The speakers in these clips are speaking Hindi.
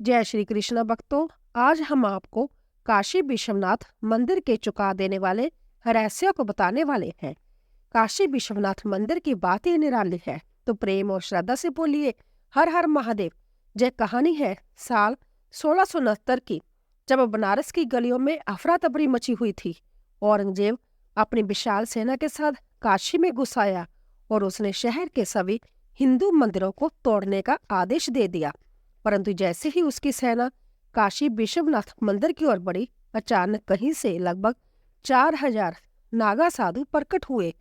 जय श्री कृष्ण भक्तों। आज हम आपको काशी विश्वनाथ मंदिर के चुका देने वाले रहस्य को बताने वाले हैं। काशी विश्वनाथ मंदिर की बात ही निराली है, तो प्रेम और श्रद्धा से बोलिए हर हर महादेव। यह कहानी है साल 1669 की, जब बनारस की गलियों में अफरा तफरी मची हुई थी। औरंगजेब अपनी विशाल सेना के साथ काशी में घुस आया और उसने शहर के सभी हिंदू मंदिरों को तोड़ने का आदेश दे दिया। परंतु जैसे ही उसकी सेना काशी विश्वनाथ मंदिर की ओर बढ़ी, अचानक कहीं से लगभग 4000 नागा साधु प्रकट हुए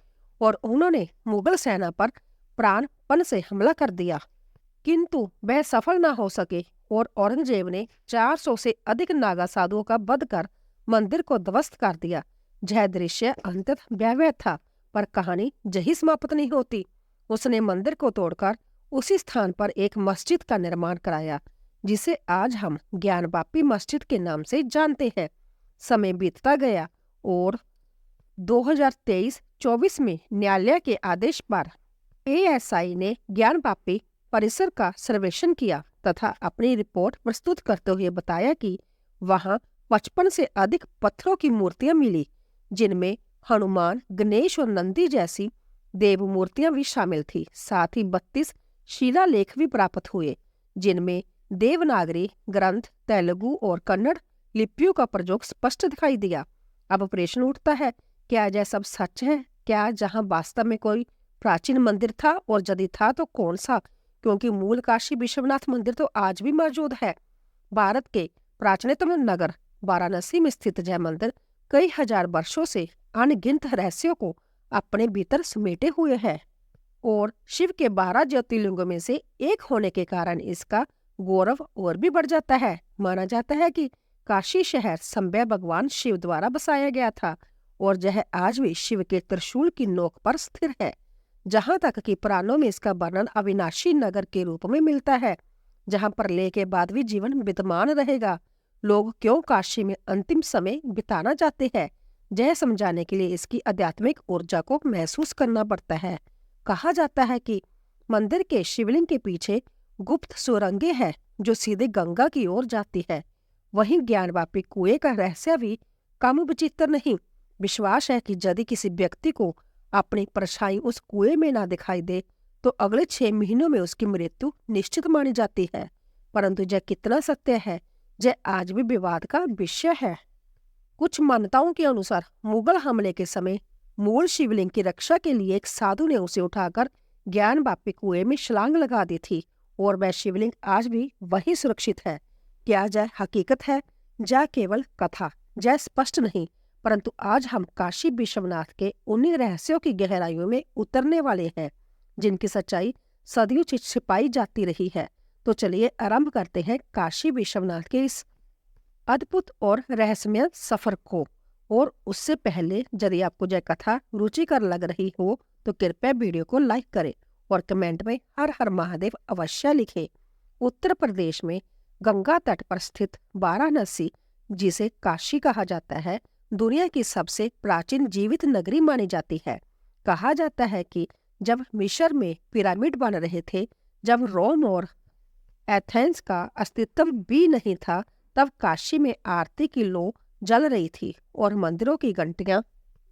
और उन्होंने मुगल सेना पर प्राणपण से हमला कर दिया। किंतु वह सफल न हो सके और औरंगजेब ने 400 से अधिक नागा साधुओं का वध कर मंदिर को ध्वस्त कर दिया। यह दृश्य अंततः भयावह था, पर कहानी यही समाप्त नहीं होती। उसने मंदिर को तोड़कर उसी स्थान पर एक मस्जिद का निर्माण कराया, जिसे आज हम ज्ञानवापी मस्जिद के नाम से जानते हैं। समय बीतता गया और 2023-24 में न्यायालय के आदेश पर एएसआई ने ज्ञानवापी परिसर का सर्वेक्षण किया तथा अपनी रिपोर्ट प्रस्तुत करते हुए बताया कि वहां 55 से अधिक पत्थरों की मूर्तियां मिली, जिनमें हनुमान, गणेश और नंदी जैसी देव मूर्तियां भी शामिल थी। साथ ही 32 शिलालेख भी प्राप्त हुए, जिनमें देवनागरी ग्रंथ, तेलुगु और कन्नड़ लिपियों का प्रयोग स्पष्ट दिखाई दिया। अब प्रश्न उठता है, क्या यह सब सच है? क्या जहां वास्तव में कोई प्राचीन मंदिर था, और यदि था तो कौन सा? क्योंकि मूल काशी विश्वनाथ मंदिर तो आज भी मौजूद है। भारत के प्राचीनतम नगर वाराणसी में स्थित यह मंदिर कई हजार वर्षों से अनगिनत रहस्यों को अपने भीतर समेटे हुए है और शिव के 12 ज्योतिर्लिंगों में से एक होने के कारण इसका गौरव और भी बढ़ जाता है। माना जाता है कि काशी शहर स्वयं भगवान शिव द्वारा बसाया गया था और यह आज भी शिव के त्रिशूल की नोक पर स्थिर है। जहां तक कि पुराणों में इसका वर्णन अविनाशी नगर के रूप में मिलता है, जहां प्रलय के बाद भी जीवन विद्यमान रहेगा। लोग क्यों काशी में अंतिम समय बिताना चाहते हैं, यह समझाने के लिए इसकी आध्यात्मिक ऊर्जा को महसूस करना पड़ता है। कहा जाता है कि मंदिर के शिवलिंग के पीछे गुप्त सुरंगें हैं जो सीधे गंगा की ओर जाती है। वहीं ज्ञानवापी कुएं का रहस्य भी कम विचित्र नहीं। विश्वास है कि यदि किसी व्यक्ति को अपनी परछाई उस कुएं में ना दिखाई दे तो अगले 6 महीनों में उसकी मृत्यु निश्चित मानी जाती है। परंतु यह कितना सत्य है, यह आज भी विवाद का विषय है। कुछ मान्यताओं के अनुसार मुगल हमले के समय मूल शिवलिंग की रक्षा के लिए एक साधु ने उसे उठाकर ज्ञानवापी कुएं में छलांग लगा दी थी और वह शिवलिंग आज भी वही सुरक्षित है। क्या यह हकीकत है या केवल कथा, यह स्पष्ट नहीं। परंतु आज हम काशी विश्वनाथ के उन्हीं रहस्यों की गहराइयों में उतरने वाले हैं, जिनकी सच्चाई सदियों से छिपाई जाती रही है। तो चलिए आरंभ करते हैं काशी विश्वनाथ के इस अद्भुत और रहस्यमय सफर को। और उससे पहले यदि आपको यह कथा रुचिकर लग रही हो तो कृपया वीडियो को लाइक करें और कमेंट में हर हर महादेव अवश्य लिखें। उत्तर प्रदेश में गंगा तट पर स्थित वाराणसी, जिसे काशी कहा जाता है, दुनिया की सबसे प्राचीन जीवित नगरी मानी जाती है। कहा जाता है कि जब मिस्र में पिरामिड बन रहे थे, जब रोम और एथेंस का अस्तित्व भी नहीं था, तब काशी में आरती की लौ जल रही थी और मंदिरों की घंटियां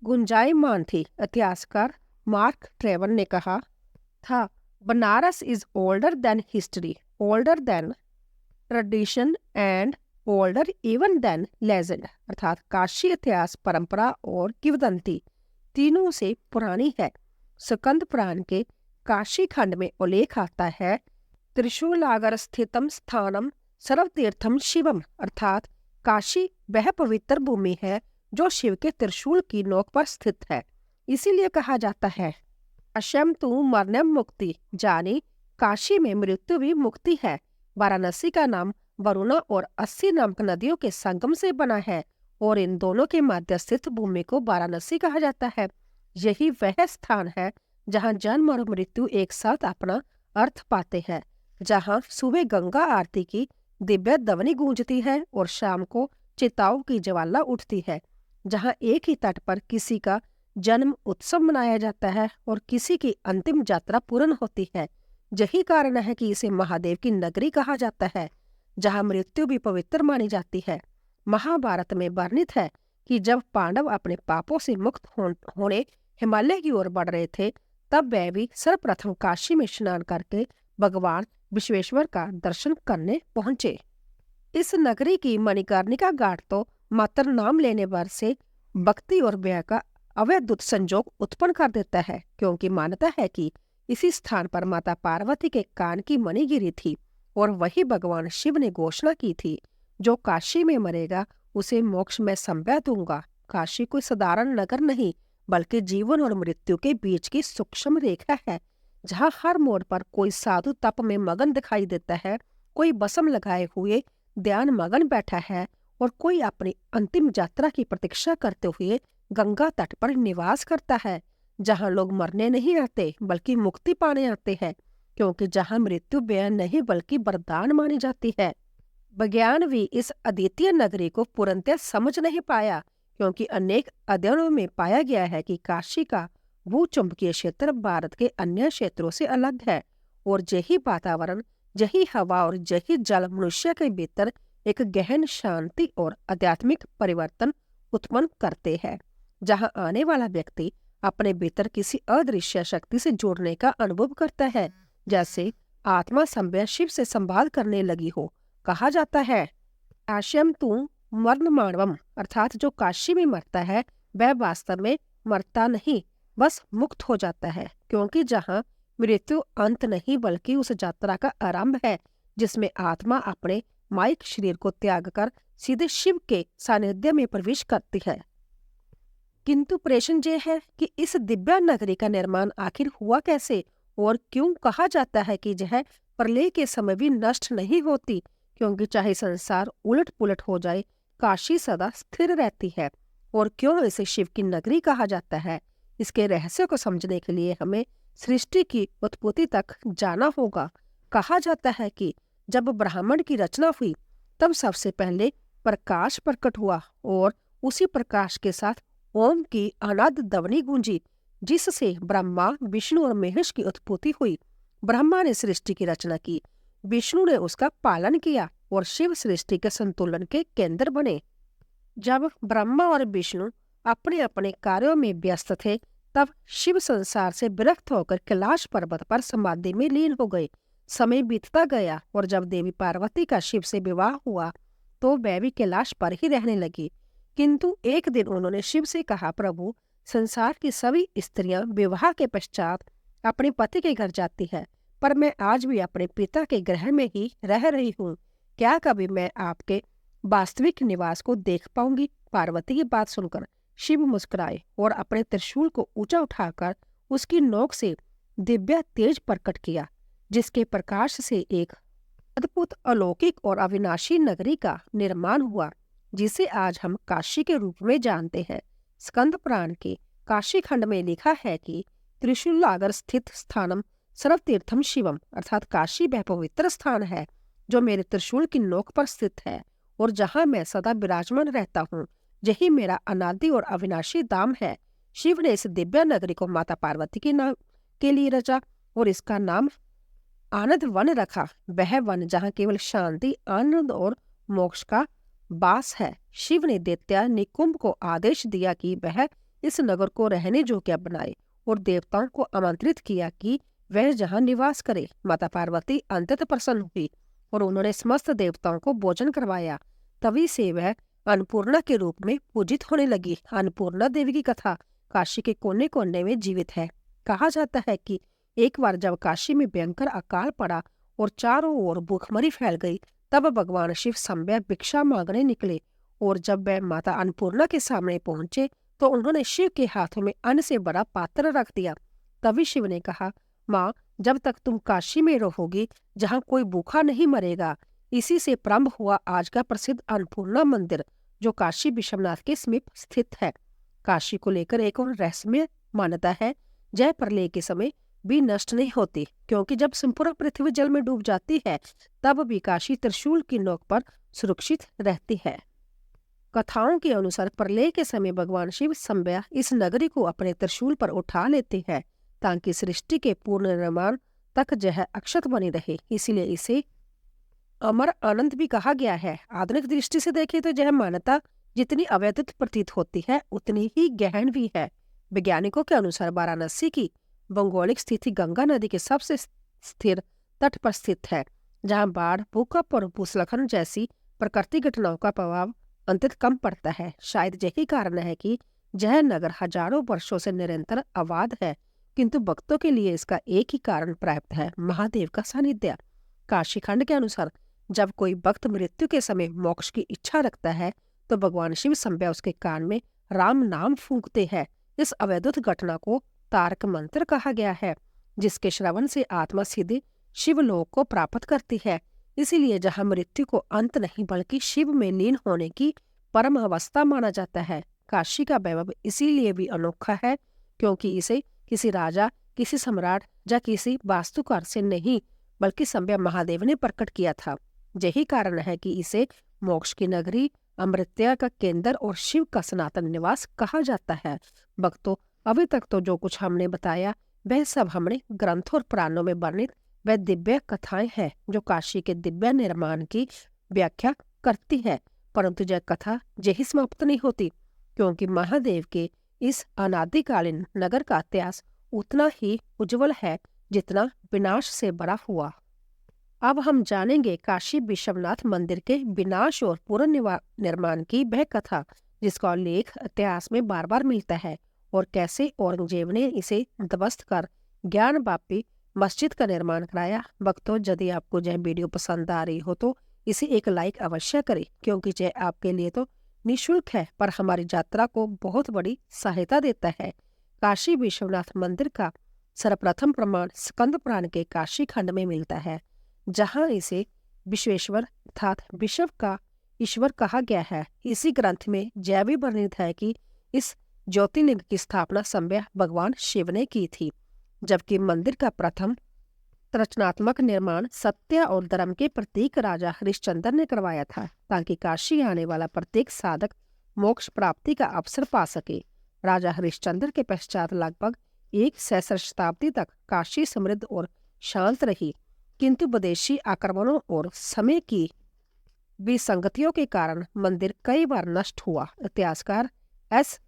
गुंजायमान थी। इतिहासकार मार्क ट्वेन ने कहा था, Banaras is older than history, older than tradition and older even than legend. अर्थात काशी इतिहास, परंपरा और किंवदंती तीनों से पुरानी है। स्कंद पुराण के काशी खंड में उल्लेख आता है, त्रिशूलागर स्थितम स्थानम सर्वतीर्थम शिवम। अर्थात काशी वह पवित्र भूमि है जो शिव के त्रिशूल की नोक पर स्थित है। इसीलिए कहा जाता है, अशम तु मरणम मुक्ति, जानी काशी में मृत्यु भी मुक्ति है। वाराणसी का नाम वरुणा और 80 नामक नदियों के संगम से बना है और इन दोनों के मध्य स्थित भूमि को वाराणसी कहा जाता है। यही वह स्थान है जहां जन्म और मृत्यु एक साथ अपना अर्थ पाते हैं, जहां सुबह गंगा आरती की दिव्य ध्वनि गूंजती है और शाम को चिताओं की ज्वाला उठती है, जहां एक ही तट पर किसी का जन्म उत्सव मनाया जाता है और किसी की अंतिम यात्रा पूर्ण होती है। यही कारण है कि इसे महादेव की नगरी कहा जाता है। जहाँ मृत्यु भी पवित्र मानी जाती है। महाभारत में वर्णित है कि जब पांडव अपने पापों से मुक्त होने हिमालय की ओर बढ़ रहे थे, तब वह भी सर्वप्रथम काशी में स्नान करके भगवान विश्वेश्वर का दर्शन करने पहुंचे। इस नगरी की मणिकर्णिका घाट तो मात्र नाम लेने भर से भक्ति और व्यय का अवैधुत संजोग उत्पन्न कर देता है, क्योंकि मान्यता है कि इसी स्थान पर माता पार्वती के कान की मणि गिरी थी और वही भगवान शिव ने घोषणा की थी, जो काशी में मरेगा उसे मोक्ष में संभय दूंगा। काशी कोई साधारण नगर नहीं, बल्कि जीवन और मृत्यु के बीच की सूक्ष्म रेखा है, जहाँ हर मोड़ पर कोई साधु तप में मगन दिखाई देता है, कोई बसम लगाए हुए ध्यान मगन बैठा है और कोई अपनी अंतिम यात्रा की प्रतीक्षा करते हुए गंगा तट पर निवास करता है, जहाँ लोग मरने नहीं आते बल्कि मुक्ति पाने आते हैं, क्योंकि जहाँ मृत्यु व्यय नहीं बल्कि वरदान मानी जाती है। विज्ञान भी इस अद्वितीय नगरी को पूर्णतः समझ नहीं पाया, क्योंकि अनेक अध्ययनों में पाया गया है कि काशी का भूचुंबकीय क्षेत्र भारत के अन्य क्षेत्रों से अलग है और यही वातावरण, यही हवा और यही जल मनुष्य के भीतर एक गहन शांति और आध्यात्मिक परिवर्तन उत्पन्न करते हैं, जहां आने वाला व्यक्ति अपने भीतर किसी अदृश्य शक्ति से जुड़ने का अनुभव करता है, जैसे आत्मा संभय शिव से संवाद करने लगी हो। कहा जाता है, आश्यम तू मरण मानवम, अर्थात जो काशी में मरता है वह वास्तव में मरता नहीं, बस मुक्त हो जाता है, क्योंकि जहाँ मृत्यु अंत नहीं बल्कि उस यात्रा का आरंभ है जिसमें आत्मा अपने माइक शरीर को त्याग कर सीधे शिव के सानिध्य में प्रवेश करती है। किंतु प्रश्न ये है कि इस दिव्य नगरी का निर्माण आखिर हुआ कैसे और क्यों कहा जाता है कि यह प्रलय के समय भी नष्ट नहीं होती, क्योंकि चाहे संसार उलट पुलट हो जाए, काशी सदा स्थिर रहती है। और क्यों इसे शिव की नगरी कहा जाता है, इसके रहस्य को समझने के लिए हमें सृष्टि की उत्पत्ति तक जाना होगा। कहा जाता है कि जब ब्रह्मांड की रचना हुई तब सबसे पहले प्रकाश प्रकट हुआ और उसी प्रकाश के साथ ओम की अनाद ध्वनि गूंजी, जिससे ब्रह्मा, विष्णु और महेश की उत्पत्ति हुई। ब्रह्मा ने सृष्टि की रचना की, विष्णु ने उसका पालन किया और शिव सृष्टि के संतुलन के केंद्र बने। जब ब्रह्मा और विष्णु अपने अपने कार्यों में व्यस्त थे, तब शिव संसार से विरक्त होकर कैलाश पर्वत पर समाधि में लीन हो गए। समय बीतता गया और जब देवी पार्वती का शिव से विवाह हुआ तो वह भी कैलाश पर ही रहने लगी। किंतु एक दिन उन्होंने शिव से कहा, प्रभु, संसार की सभी स्त्रियां विवाह के पश्चात अपने पति के घर जाती है, पर मैं आज भी अपने पिता के गृह में ही रह रही हूँ। क्या कभी मैं आपके वास्तविक निवास को देख पाऊंगी? पार्वती की बात सुनकर शिव मुस्कुराए और अपने त्रिशूल को ऊंचा उठाकर उसकी नोक से दिव्य तेज प्रकट किया, जिसके प्रकाश से एक अद्भुत, अलौकिक और अविनाशी नगरी का निर्माण हुआ, जिसे आज हम काशी के रूप में जानते हैं। स्कंद पुराण के काशी खंड में लिखा है कि त्रिशूलागर स्थित स्थानम सर्वतीर्थम शिवम, अर्थात काशी वह पवित्र स्थान है जो मेरे त्रिशूल की नोक पर स्थित है और जहाँ मैं सदा विराजमान रहता हूँ। यही मेरा अनादि और अविनाशी धाम है। शिव ने इस दिव्य नगरी को माता पार्वती के नाम के लिए रचा और इसका नाम आनंद वन रखा, वह वन जहाँ केवल शांति, आनंद और मोक्ष का वास है। शिव ने दैत्य निकुंभ को आदेश दिया कि वह इस नगर को रहने योग्य बनाए और देवताओं को आमंत्रित किया कि वह जहाँ निवास करे। माता पार्वती अंततः प्रसन्न हुई और उन्होंने समस्त देवताओं को भोजन करवाया। तभी से वह अन्नपूर्णा के रूप में पूजित होने लगी। अन्नपूर्णा देवी की कथा काशी के कोने कोने में जीवित है। कहा जाता है कि एक बार जब काशी में भयंकर अकाल पड़ा और चारों ओर भूखमरी फैल गई, तब भगवान शिव संभय भिक्षा मांगने निकले और जब वह माता अन्नपूर्णा के सामने पहुंचे तो उन्होंने शिव के हाथों में अन्न से बड़ा पात्र रख दिया। तभी शिव ने कहा, माँ, जब तक तुम काशी में रहोगी जहाँ कोई भूखा नहीं मरेगा। इसी से प्रारंभ हुआ आज का प्रसिद्ध अन्नपूर्णा मंदिर, जो काशी विश्वनाथ के समीप स्थित है। काशी को लेकर एक और रहस्यमय मान्यता है, जय प्रलय के समय भी नष्ट नहीं होती, क्योंकि जब संपूर्ण पृथ्वी जल में डूब जाती है तब भी काशी त्रिशूल की नोक पर सुरक्षित रहती है। कथाओं के अनुसार प्रलय के समय भगवान शिव संभय इस नगरी को अपने त्रिशूल पर उठा लेते हैं ताकि सृष्टि के पूर्ण निर्माण तक यह अक्षत बनी रहे। इसीलिए इसे अमर आनंद भी कहा गया है। आधुनिक दृष्टि से देखें तो यह मान्यता जितनी अवैधिक प्रतीत होती है उतनी ही गहन भी है। वैज्ञानिकों के अनुसार वाराणसी की भौगोलिक स्थिति गंगा नदी के सबसे स्थिर तट पर स्थित है, जहां बाढ़, भूकंप और भूस्खलन जैसी प्राकृतिक घटनाओं का प्रभाव अंततः कम पड़ता है। शायद यही कारण है कि यह नगर हजारों वर्षों से निरंतर आबाद है, किंतु भक्तों के लिए इसका एक ही कारण प्राप्त है, महादेव का सानिध्य। काशी खंड के अनुसार जब कोई भक्त मृत्यु के समय मोक्ष की इच्छा रखता है तो भगवान शिव संभव उसके कान में राम नाम फूंकते हैं। इस अवैधुत घटना को तारक मंत्र कहा गया है, जिसके श्रवण से आत्मा सीधे शिवलोक को प्राप्त करती है। इसीलिए जहाँ मृत्यु को अंत नहीं बल्कि शिव में लीन होने की परम अवस्था माना जाता है। काशी का वैभव इसीलिए भी अनोखा है क्योंकि इसे किसी राजा, किसी सम्राट या किसी वास्तुकार से नहीं बल्कि स्वयं महादेव ने प्रकट किया था। यही कारण है कि इसे मोक्ष की नगरी, अमृत्या का केंद्र और शिव का सनातन निवास कहा जाता है। भक्तों, अभी तक तो जो कुछ हमने बताया वह सब हमने ग्रंथों और पुराणों में वर्णित वह दिव्य कथाएं हैं जो काशी के दिव्य निर्माण की व्याख्या करती है। परंतु यह कथा यही समाप्त नहीं होती, क्योंकि महादेव के इस अनादिकालीन नगर का इतिहास उतना ही उज्जवल है जितना विनाश से भरा हुआ। अब हम जानेंगे काशी विश्वनाथ मंदिर के विनाश और पुनर्निर्माण की वह कथा जिसका उल्लेख इतिहास में बार बार मिलता है, और कैसे औरंगजेब ने इसे ध्वस्त कर ज्ञान वापी मस्जिद का निर्माण कराया। भक्तों, यदि आपको यह वीडियो पसंद आ रही हो तो इसे एक लाइक अवश्य करें, क्योंकि यह आपके लिए तो निःशुल्क है पर हमारी यात्रा को बहुत बड़ी सहायता देता है। काशी विश्वनाथ मंदिर का सर्वप्रथम प्रमाण स्कंद पुराण के काशी खंड में मिलता है, जहां इसे विश्वेश्वर अर्थात विश्व का ईश्वर कहा गया है। इसी ग्रंथ में यह भी वर्णित है कि इस ज्योतिर्लिंग की स्थापना स्वयं भगवान शिव ने की थी, जबकि मंदिर का प्रथम रचनात्मक निर्माण सत्य और धर्म के प्रतीक राजा हरिश्चंद्र ने करवाया था, ताकि काशी आने वाला प्रत्येक साधक मोक्ष प्राप्ति का अवसर पा सके। राजा हरिश्चंद्र के पश्चात लगभग एक सहस्र शताब्दी तक काशी समृद्ध और शांत रही, किंतु विदेशी आक्रमणों और समय की विसंगतियों के कारण मंदिर कई बार नष्ट हुआ। इतिहासकार एस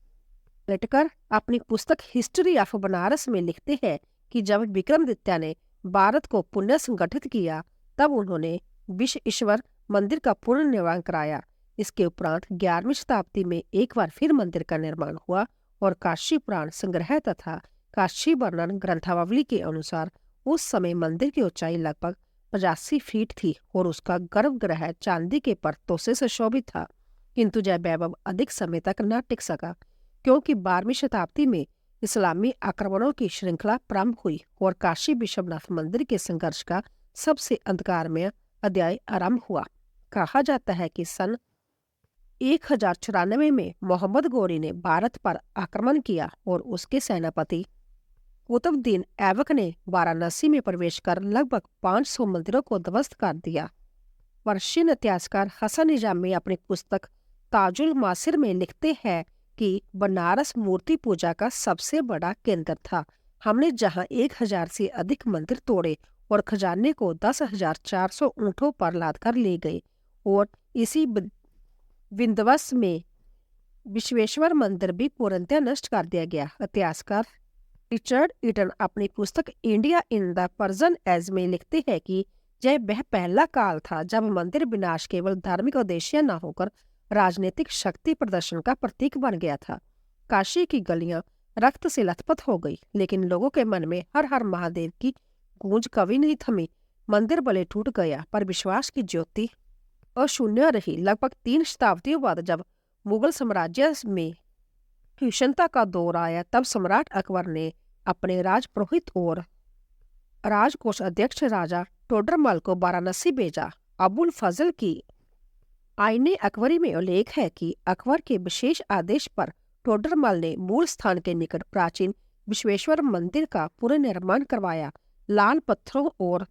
लेटकर अपनी पुस्तक हिस्ट्री ऑफ बनारस में लिखते हैं कि जब विक्रमादित्य ने भारत को पुनः संगठित किया तब उन्होंने विश्वेश्वर मंदिर का पुनर्निर्माण कराया। इसके उपरांत 11वीं शताब्दी में एक बार फिर मंदिर का निर्माण हुआ और काशी पुराण संग्रह तथा काशी वर्णन ग्रंथावली के अनुसार उस समय मंदिर की ऊंचाई लगभग 85 फीट थी और उसका गर्भगृह चांदी के परतों से सुशोभित था। किंतु यह वैभव अधिक समय तक न टिक सका, क्योंकि 12वीं शताब्दी में इस्लामी आक्रमणों की श्रृंखला प्रारंभ हुई और काशी विश्वनाथ मंदिर के संघर्ष का सबसे अंधकारमय अध्याय आरंभ हुआ। कहा जाता है कि सन 1094 में मोहम्मद गोरी ने भारत पर आक्रमण किया और उसके सेनापति कुतुबुद्दीन ऐबक ने वाराणसी में प्रवेश कर लगभग 500 मंदिरों को ध्वस्त कर दिया। पर्शियन इतिहासकार हसन निजामी अपनी पुस्तक ताजुल मासिर में लिखते हैं कि बनारस मूर्ति पूजा का सबसे बड़ा केंद्र था। हमने जहां 1000 से अधिक मंदिर तोड़े और खजाने को 10,400 ऊंटों पर लादकर ले गए, और इसी विंध्यवास में विश्वेश्वर मंदिर भी पूर्णतः नष्ट कर दिया गया। इतिहासकार रिचर्ड ईटन अपनी पुस्तक India in the Persian age में लिखते हैं कि यह वह पहला काल था जब मंदिर विनाश केवल धार्मिक उद्देश्य न होकर राजनीतिक शक्ति प्रदर्शन का प्रतीक बन गया था। काशी की गलियां रक्त से लथपथ हो गई, लेकिन लोगों के मन में हर हर महादेव की गूंज कभी नहीं थमी। मंदिर भले टूट गया पर विश्वास की ज्योति अशून्य रही। लगभग 3 शताब्दियों बाद जब मुगल साम्राज्य में भीषणता का दौर आया तब सम्राट अकबर ने अपने राजपुरोहित और राजकोष अध्यक्ष राजा टोडरमल को वाराणसी भेजा। अबुल फजल की आईने अकबरी में उल्लेख है कि अकबर के विशेष आदेश पर टोडरमल ने मूल स्थान के निकट प्राचीन विश्वेश्वर मंदिर का पुनर्निर्माण करवाया। लाल पत्थरों और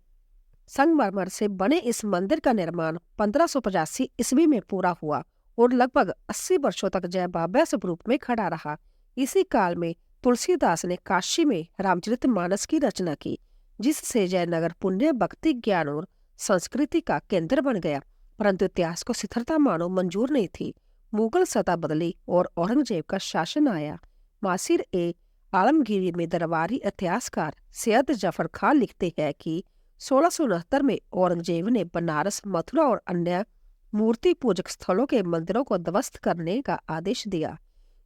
संगमरमर से बने इस मंदिर का निर्माण 1585 ईस्वी में पूरा हुआ और लगभग 80 वर्षों तक जय भव्य स्वरूप में खड़ा रहा। इसी काल में तुलसीदास ने काशी में रामचरितमानस की रचना की, जिससे जयनगर पुण्य, भक्ति, ज्ञान और संस्कृति का केंद्र बन गया, परंतु इतिहास को शिथिलता मानो मंजूर नहीं थी। मुगल सत्ता बदली और औरंगजेब का शासन आया। मासिर ए आलमगीरी में दरबारी इतिहासकार सैयद जफर खान लिखते हैं कि 1669 में औरंगजेब ने बनारस, मथुरा और अन्य मूर्ति पूजक स्थलों के मंदिरों को ध्वस्त करने का आदेश दिया।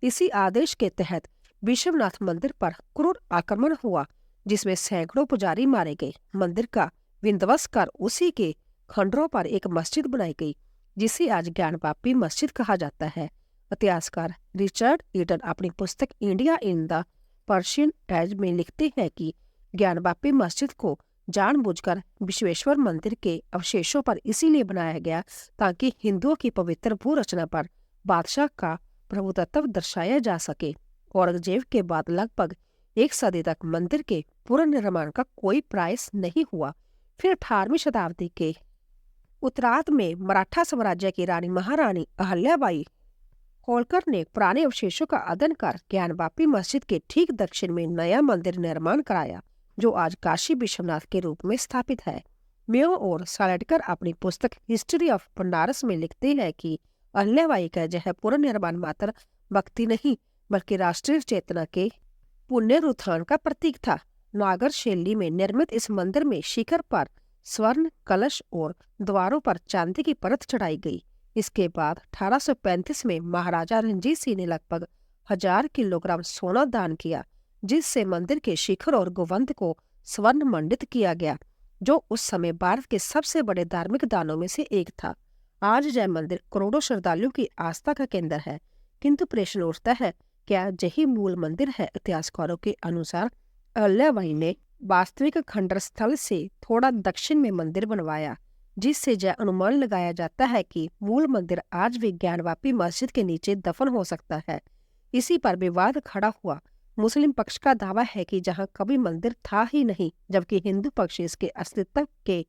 इसी आदेश के तहत विश्वनाथ मंदिर पर क्रूर आक्रमण हुआ, जिसमें सैकड़ों पुजारी मारे गए। मंदिर का विध्वंस कर उसी के खंडरों पर एक मस्जिद बनाई गई, जिसे आज ज्ञानवापी मस्जिद कहा जाता है। इतिहासकार रिचर्ड ईटन अपनी पुस्तक India in the Persian age में लिखते हैं कि ज्ञानवापी मस्जिद को जानबूझकर विश्वेश्वर मंदिर के अवशेषों पर इसीलिए बनाया गया ताकि हिंदुओं की पवित्र भू रचना पर बादशाह का प्रभुत्व दर्शाया जा सके। औरंगजेब के बाद लगभग 1 सदी तक मंदिर के पुनर्निर्माण का कोई प्रयास नहीं हुआ। फिर 18वीं शताब्दी के उत्तरार्ध में मराठा साम्राज्य की रानी महारानी अहल्याबाई होलकर ने पुराने अवशेषों का अध्ययन कर ज्ञानवापी मस्जिद के ठीक दक्षिण में नया मंदिर निर्माण कराया, जो आज काशी विश्वनाथ के रूप में स्थापित है। मेयो और सालेटकर अपनी पुस्तक हिस्ट्री ऑफ बनारस में लिखते हैं कि अहल्याबाई का यह पुनर्निर्माण मात्र भक्ति नहीं बल्कि राष्ट्रीय चेतना के पुनरुत्थान का प्रतीक था। नागर शैली में निर्मित इस मंदिर में शिखर पर स्वर्ण कलश और द्वारों पर चांदी की परत चढ़ाई गई। इसके बाद 1835 में महाराजा रणजीत सिंह ने लगभग 1000 किलोग्राम सोना दान किया, जिससे मंदिर के शिखर और गुंबद को स्वर्ण मंडित किया गया, जो उस समय भारत के सबसे बड़े धार्मिक दानों में से एक था। आज यह मंदिर करोड़ों श्रद्धालुओं की आस्था का केंद्र है, किंतु प्रश्न उठता है, क्या यही मूल मंदिर है? इतिहासकारों के अनुसार अहल्याबाई ने वास्तविक खंडर स्थल से थोड़ा दक्षिण में मंदिर बनवाया, जिससे यह अनुमान लगाया जाता है कि मूल मंदिर आज भी ज्ञानवापी मस्जिद के नीचे दफन हो सकता है। इसी पर विवाद खड़ा हुआ। मुस्लिम पक्ष का दावा है कि जहां कभी मंदिर था ही नहीं, जबकि हिंदू पक्ष इसके अस्तित्व के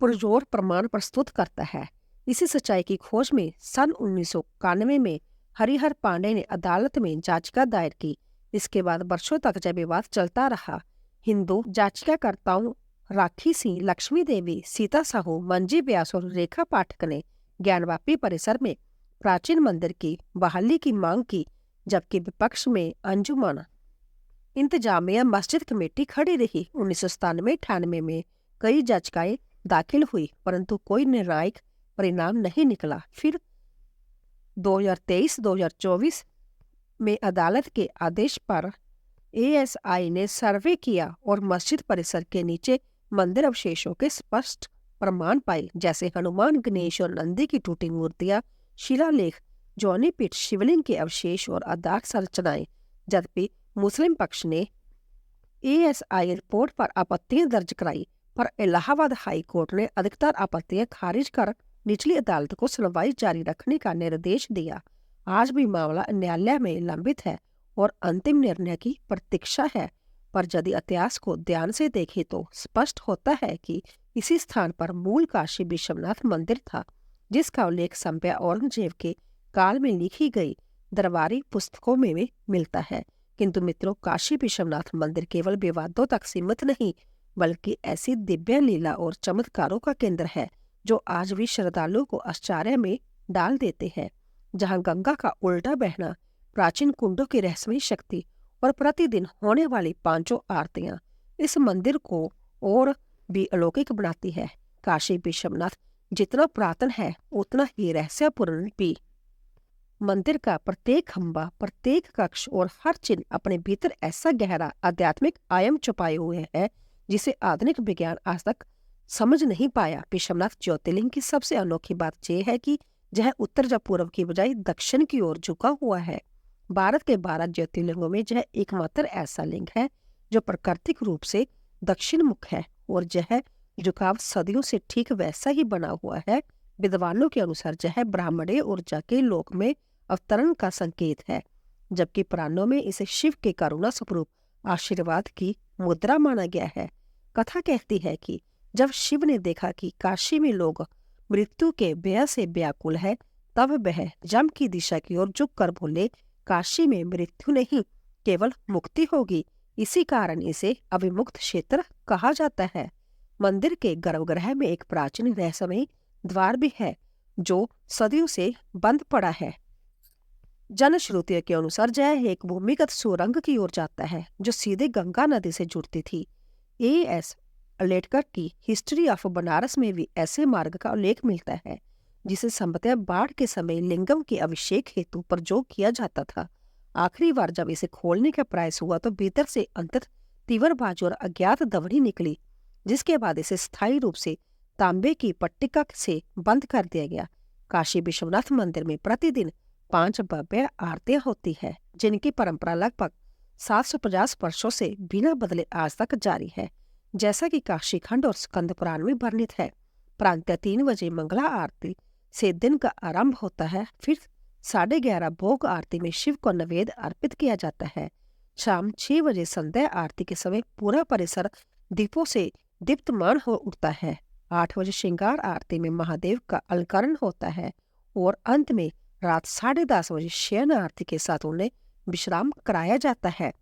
पुरजोर प्रमाण प्रस्तुत करता है। इसी सच्चाई की खोज में सन 1991 में हरिहर पांडे ने अदालत में याचिका दायर की। इसके बाद वर्षों तक यह विवाद चलता रहा। हिंदू याचिकाकर्ताओं राखी सिंह, लक्ष्मी देवी, सीता साहू, मंजी व्यास और रेखा पाठक ने ज्ञानवापी परिसर में प्राचीन मंदिर की बहाली की मांग की, जबकि विपक्ष में अंजुमन इंतजामिया मस्जिद कमेटी खड़ी रही। 1997-98 में कई याचिकाएं दाखिल हुई, परंतु कोई निर्णायक परिणाम नहीं निकला। फिर 2023-2024 में अदालत के आदेश पर एएसआई ने सर्वे किया और मस्जिद परिसर के नीचे मंदिर अवशेषों के स्पष्ट प्रमाण पाए, जैसे हनुमान, गणेश और नंदी की टूटी मूर्तियां, शिलालेख, जौनी पीठ, शिवलिंग के अवशेष और आधार संरचनाएं। जबकि मुस्लिम पक्ष ने एएसआई रिपोर्ट पर आपत्तियां दर्ज कराई, पर इलाहाबाद हाई कोर्ट ने अधिकतर आपत्तियां खारिज कर निचली अदालत को सुनवाई जारी रखने का निर्देश दिया। आज भी मामला न्यायालय में लंबित है और अंतिम निर्णय की प्रतीक्षा है, पर यदि इतिहास को ध्यान से देखें तो स्पष्ट होता है कि इसी स्थान पर मूल काशी विश्वनाथ मंदिर था, जिसका उल्लेख संप्या औरंगजेब के काल में लिखी गई दरबारी पुस्तकों में मिलता है। किंतु मित्रों, काशी विश्वनाथ मंदिर केवल विवादों तक सीमित नहीं, बल्कि ऐसी दिव्य लीला और चमत्कारों का केंद्र है जो आज भी श्रद्धालुओं को आश्चर्य में डाल देते हैं। जहां गंगा का उल्टा बहना, प्राचीन कुंडों की रहस्यमयी शक्ति और प्रतिदिन होने वाली 5 आरतियां इस मंदिर को और भी अलौकिक बनाती है। काशी विश्वनाथ जितना पुरातन है उतना ही रहस्यपूर्ण भी। मंदिर का प्रत्येक खंबा, प्रत्येक कक्ष और हर चिन्ह अपने भीतर ऐसा गहरा आध्यात्मिक आयाम छुपाए हुए है जिसे आधुनिक विज्ञान आज तक समझ नहीं पाया। विश्वनाथ ज्योतिर्लिंग की सबसे अनोखी बात यह है कि यह उत्तर या पूर्व की बजाय दक्षिण की ओर झुका हुआ है। भारत के 12 ज्योतिर्लिंगों में यह एकमात्र ऐसा लिंग है जो प्राकृतिक रूप से दक्षिण मुख है, और यह झुकाव सदियों से ठीक वैसा ही बना हुआ है। विद्वानों के अनुसार यह ब्राह्मणीय ऊर्जा के लोक में अवतरण का संकेत है, जबकि पुराणों में इसे शिव के करुणा स्वरूप आशीर्वाद की मुद्रा माना गया है। कथा कहती है कि जब शिव ने देखा कि काशी में लोग मृत्यु के भय से व्याकुल है, तब वह यम की दिशा की ओर झुक कर बोले, काशी में मृत्यु नहीं, केवल मुक्ति होगी। इसी कारण इसे अविमुक्त क्षेत्र कहा जाता है। मंदिर के गर्भगृह में एक प्राचीन रहस्यमयी द्वार भी है जो सदियों से बंद पड़ा है। जनश्रुतियों के अनुसार यह एक भूमिगत सुरंग की ओर जाता है जो सीधे गंगा नदी से जुड़ती थी। A.S. अलेटकर की हिस्ट्री ऑफ बनारस में भी ऐसे मार्ग का उल्लेख मिलता है जिसे संभवतः बाढ़ के समय लिंगम के अभिषेक हेतु प्रयोग किया जाता था। आखिरी बार जब इसे खोलने का प्रयास हुआ तो भीतर से अंततः तीव्र बाजू और अज्ञात दवड़ी निकली, जिसके बाद इसे स्थायी रूप से तांबे की पट्टिका से बंद कर दिया गया। काशी विश्वनाथ मंदिर में प्रतिदिन 5 भव्य आरतियां होती है जिनकी परंपरा लगभग 750 वर्षों से बिना बदले आज तक जारी है, जैसा कि काशी खंड और स्कंद पुराण में वर्णित है। प्रातः 3 बजे मंगला आरती से दिन का आरंभ होता है, फिर 11:30 भोग आरती में शिव को नैवेद्य अर्पित किया जाता है। शाम 6 बजे संध्या आरती के समय पूरा परिसर दीपों से दीप्तमान हो उठता है। 8 बजे श्रृंगार आरती में महादेव का अलंकरण होता है और अंत में रात 10:30 बजे शयन आरती के साथ उन्हें विश्राम कराया जाता है।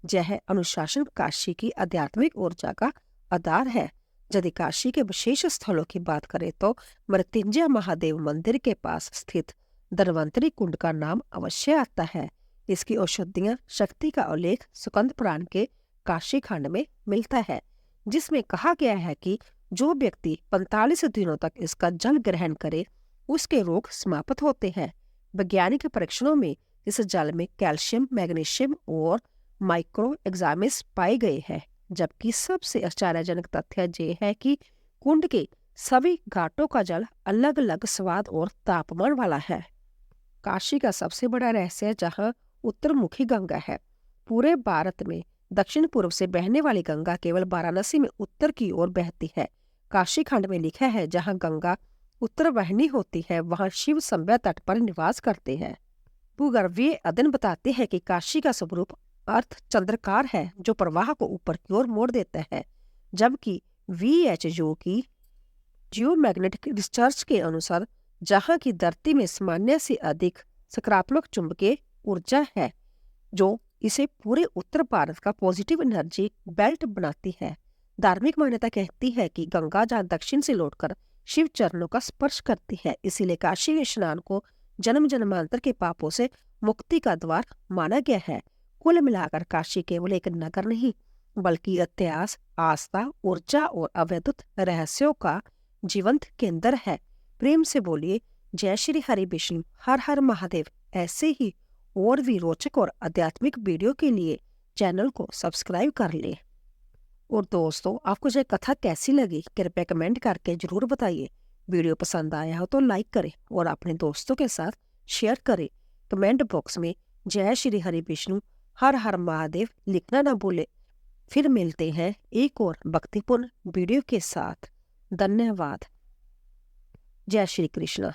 यह अनुशासन काशी की आध्यात्मिक ऊर्जा का आधार है। यदि काशी के विशेष स्थलों की बात करें तो मृत्युंजय महादेव मंदिर के पास स्थित धन्वंतरी कुंड का नाम अवश्य आता है। इसकी औषधियां शक्ति का उल्लेख स्कंद पुराण के काशी खंड में मिलता है, जिसमें कहा गया है कि जो व्यक्ति 45 दिनों तक इसका जल ग्रहण करे उसके रोग समाप्त होते हैं। वैज्ञानिक परीक्षणों में इस जल में कैल्शियम, मैग्नीशियम और माइक्रो एग्जामिस पाए गए हैं, जबकि सबसे आश्चर्यजनक तथ्य यह है कि कुंड के सभी घाटों का जल अलग अलग स्वाद और तापमान वाला है। काशी का सबसे बड़ा रहस्य जहाँ उत्तरमुखी गंगा है। पूरे भारत में दक्षिण पूर्व से बहने वाली गंगा केवल वाराणसी में उत्तर की ओर बहती है। काशी खंड में लिखा है जहाँ गंगा उत्तर वाहिनी होती है वहाँ शिव संभ्य तट पर निवास करते हैं। भूगर्भीय अध्ययन बताते हैं कि काशी का स्वरूप अर्थ चंद्रकार है जो प्रवाह को ऊपर की ओर मोड़ देता है, जबकि VHO की जियोमैग्नेटिक रिसर्च के अनुसार जहाँ की धरती में सामान्य से अधिक सकारात्मक चुंबकीय ऊर्जा है जो इसे पूरे उत्तर भारत का पॉजिटिव एनर्जी बेल्ट बनाती है। धार्मिक मान्यता कहती है कि गंगा जहाँ दक्षिण से लौटकर शिव चरणों का स्पर्श करती है, इसीलिए काशी में स्नान को जन्म जन्मांतर के पापों से मुक्ति का द्वार माना गया है। कुल मिलाकर काशी केवल एक नगर नहीं बल्कि इतिहास, आस्था, ऊर्जा और अवैधुत रहस्यों का जीवंत केंद्र है। प्रेम से बोलिए जय श्री हरि विष्णु, हर हर महादेव। ऐसे ही और भी रोचक और आध्यात्मिक वीडियो के लिए चैनल को सब्सक्राइब कर ले। और दोस्तों, आपको यह कथा कैसी लगी कृपया कमेंट करके जरूर बताइए। वीडियो पसंद आया हो तो लाइक करें और अपने दोस्तों के साथ शेयर करें। कमेंट बॉक्स में जय श्री हरि विष्णु, हर हर महादेव लिखना ना भूले। फिर मिलते हैं एक और भक्तिपूर्ण वीडियो के साथ। धन्यवाद। जय श्री कृष्ण।